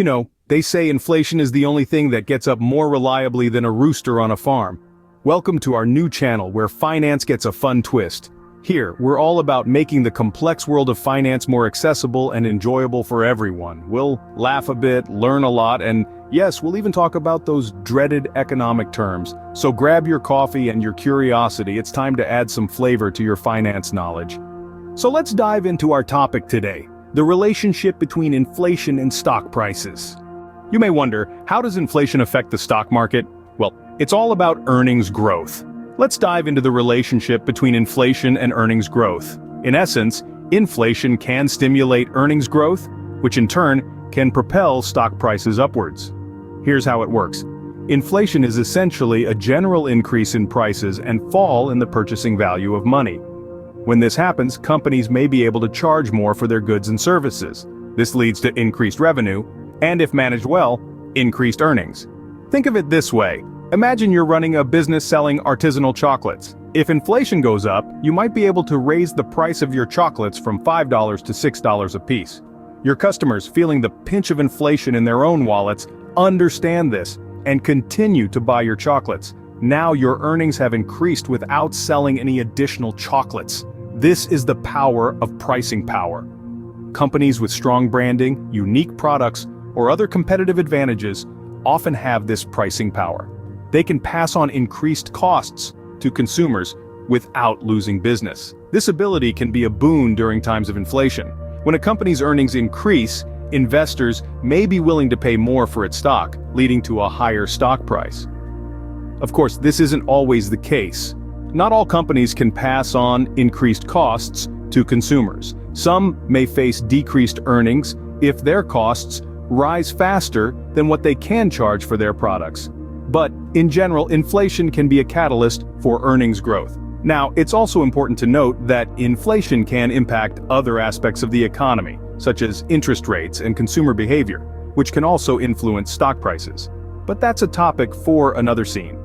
You know, they say inflation is the only thing that gets up more reliably than a rooster on a farm. Welcome to our new channel where finance gets a fun twist. Here, we're all about making the complex world of finance more accessible and enjoyable for everyone. We'll laugh a bit, learn a lot, and yes, we'll even talk about those dreaded economic terms. So grab your coffee and your curiosity, it's time to add some flavor to your finance knowledge. So let's dive into our topic today, the relationship between inflation and stock prices. You may wonder, how does inflation affect the stock market? Well, it's all about earnings growth. Let's dive into the relationship between inflation and earnings growth. In essence, inflation can stimulate earnings growth, which in turn can propel stock prices upwards. Here's how it works. Inflation is essentially a general increase in prices and fall in the purchasing value of money. When this happens, companies may be able to charge more for their goods and services. This leads to increased revenue, and if managed well, increased earnings. Think of it this way. Imagine you're running a business selling artisanal chocolates. If inflation goes up, you might be able to raise the price of your chocolates from $5 to $6 a piece. Your customers, feeling the pinch of inflation in their own wallets, understand this and continue to buy your chocolates. Now your earnings have increased without selling any additional chocolates. This is the power of pricing power. Companies with strong branding, unique products, or other competitive advantages often have this pricing power. They can pass on increased costs to consumers without losing business. This ability can be a boon during times of inflation. When a company's earnings increase, investors may be willing to pay more for its stock, leading to a higher stock price. Of course, this isn't always the case. Not all companies can pass on increased costs to consumers. Some may face decreased earnings if their costs rise faster than what they can charge for their products. But, in general, inflation can be a catalyst for earnings growth. Now, it's also important to note that inflation can impact other aspects of the economy, such as interest rates and consumer behavior, which can also influence stock prices. But that's a topic for another scene.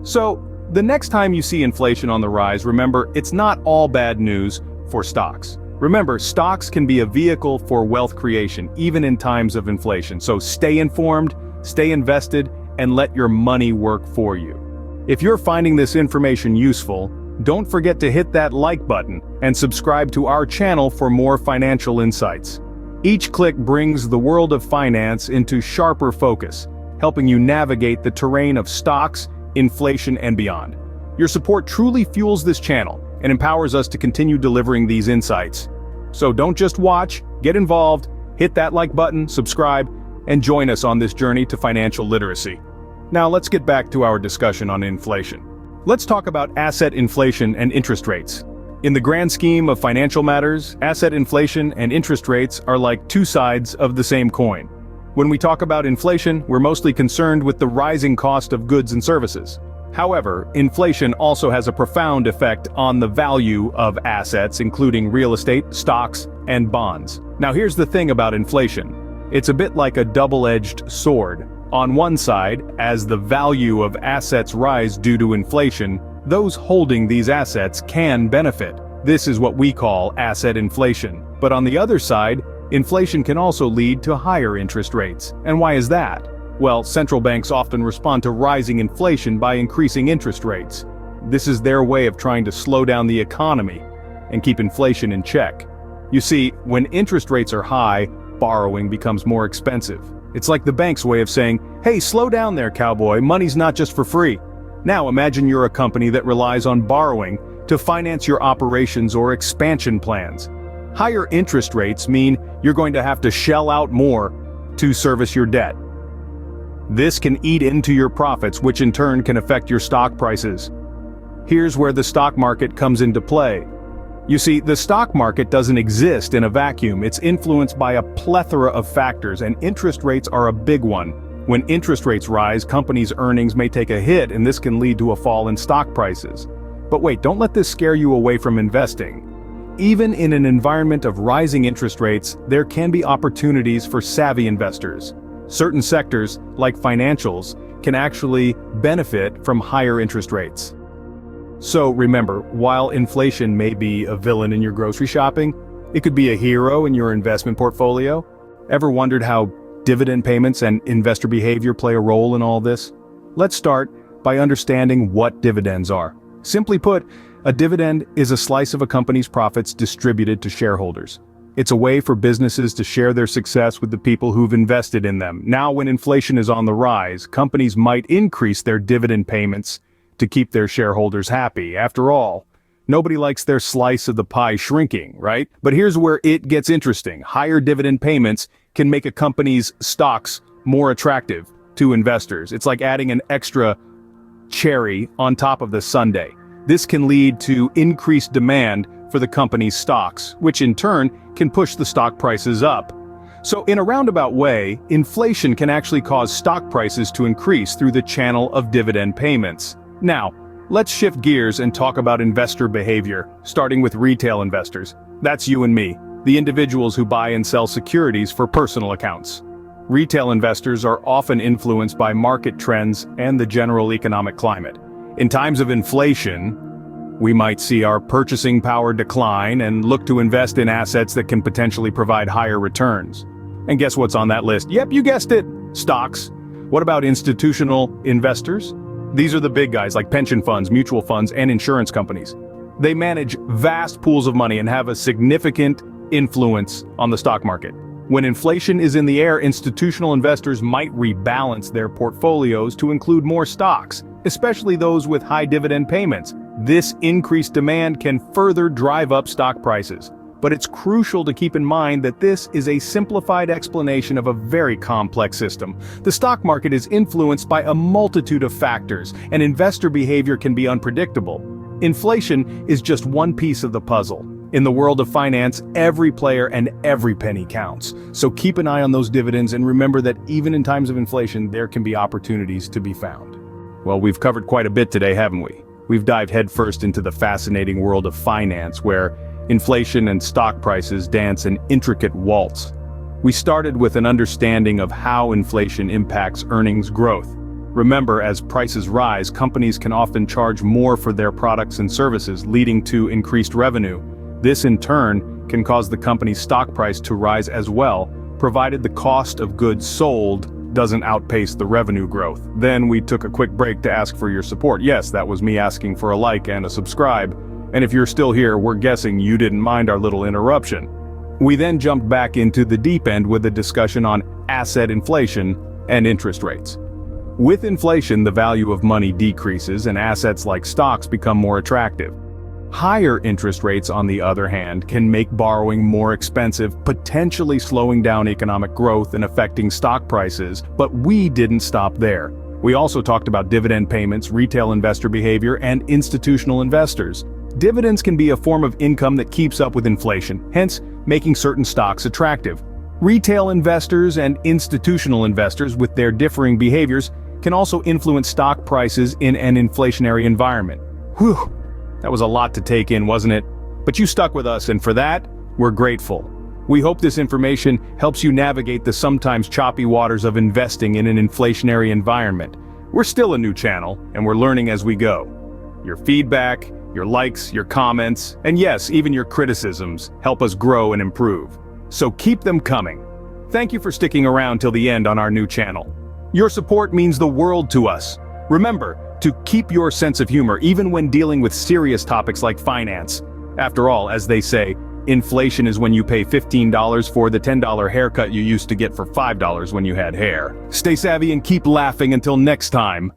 So, the next time you see inflation on the rise, remember, it's not all bad news for stocks. Remember, stocks can be a vehicle for wealth creation, even in times of inflation. So stay informed, stay invested, and let your money work for you. If you're finding this information useful, don't forget to hit that like button and subscribe to our channel for more financial insights. Each click brings the world of finance into sharper focus, helping you navigate the terrain of stocks, inflation, and beyond. Your support truly fuels this channel and empowers us to continue delivering these insights. So don't just watch, get involved, hit that like button, subscribe, and join us on this journey to financial literacy. Now let's get back to our discussion on inflation. Let's talk about asset inflation and interest rates. In the grand scheme of financial matters, asset inflation and interest rates are like two sides of the same coin. When we talk about inflation, we're mostly concerned with the rising cost of goods and services. However, inflation also has a profound effect on the value of assets, including real estate, stocks, and bonds. Now here's the thing about inflation. It's a bit like a double-edged sword. On one side, as the value of assets rise due to inflation, those holding these assets can benefit. This is what we call asset inflation. But on the other side, inflation can also lead to higher interest rates. And why is that? Well, central banks often respond to rising inflation by increasing interest rates. This is their way of trying to slow down the economy and keep inflation in check. You see, when interest rates are high, borrowing becomes more expensive. It's like the bank's way of saying, hey, slow down there, cowboy, money's not just for free. Now imagine you're a company that relies on borrowing to finance your operations or expansion plans. Higher interest rates mean you're going to have to shell out more to service your debt. This can eat into your profits, which in turn can affect your stock prices. Here's where the stock market comes into play. You see, the stock market doesn't exist in a vacuum. It's influenced by a plethora of factors, and interest rates are a big one. When interest rates rise, companies' earnings may take a hit, and this can lead to a fall in stock prices. But wait, don't let this scare you away from investing. Even in an environment of rising interest rates, there can be opportunities for savvy investors. Certain sectors, like financials, can actually benefit from higher interest rates. So remember, while inflation may be a villain in your grocery shopping, it could be a hero in your investment portfolio. Ever wondered how dividend payments and investor behavior play a role in all this? Let's start by understanding what dividends are. Simply put, a dividend is a slice of a company's profits distributed to shareholders. It's a way for businesses to share their success with the people who've invested in them. Now, when inflation is on the rise, companies might increase their dividend payments to keep their shareholders happy. After all, nobody likes their slice of the pie shrinking, right? But here's where it gets interesting. Higher dividend payments can make a company's stocks more attractive to investors. It's like adding an extra cherry on top of the sundae. This can lead to increased demand for the company's stocks, which in turn can push the stock prices up. So in a roundabout way, inflation can actually cause stock prices to increase through the channel of dividend payments. Now, let's shift gears and talk about investor behavior, starting with retail investors. That's you and me, the individuals who buy and sell securities for personal accounts. Retail investors are often influenced by market trends and the general economic climate. In times of inflation, we might see our purchasing power decline and look to invest in assets that can potentially provide higher returns. And guess what's on that list? Yep, you guessed it, stocks. What about institutional investors? These are the big guys like pension funds, mutual funds, and insurance companies. They manage vast pools of money and have a significant influence on the stock market. When inflation is in the air, institutional investors might rebalance their portfolios to include more stocks, especially those with high dividend payments. This increased demand can further drive up stock prices. But it's crucial to keep in mind that this is a simplified explanation of a very complex system. The stock market is influenced by a multitude of factors, and investor behavior can be unpredictable. Inflation is just one piece of the puzzle. In the world of finance, every player and every penny counts. So keep an eye on those dividends and remember that even in times of inflation, there can be opportunities to be found. Well, we've covered quite a bit today, haven't we? We've dived headfirst into the fascinating world of finance, where inflation and stock prices dance an intricate waltz. We started with an understanding of how inflation impacts earnings growth. Remember, as prices rise, companies can often charge more for their products and services, leading to increased revenue. This, in turn, can cause the company's stock price to rise as well, provided the cost of goods sold doesn't outpace the revenue growth. Then we took a quick break to ask for your support. Yes, that was me asking for a like and a subscribe. And if you're still here, we're guessing you didn't mind our little interruption. We then jumped back into the deep end with a discussion on asset inflation and interest rates. With inflation, the value of money decreases and assets like stocks become more attractive. Higher interest rates, on the other hand, can make borrowing more expensive, potentially slowing down economic growth and affecting stock prices. But we didn't stop there. We also talked about dividend payments, retail investor behavior, and institutional investors. Dividends can be a form of income that keeps up with inflation, hence making certain stocks attractive. Retail investors and institutional investors, with their differing behaviors, can also influence stock prices in an inflationary environment. Whew! That was a lot to take in, wasn't it? But you stuck with us, and for that, we're grateful. We hope this information helps you navigate the sometimes choppy waters of investing in an inflationary environment. We're still a new channel, and we're learning as we go. Your feedback, your likes, your comments, and yes, even your criticisms help us grow and improve. So keep them coming. Thank you for sticking around till the end on our new channel. Your support means the world to us. Remember to keep your sense of humor even when dealing with serious topics like finance. After all, as they say, inflation is when you pay $15 for the $10 haircut you used to get for $5 when you had hair. Stay savvy and keep laughing until next time.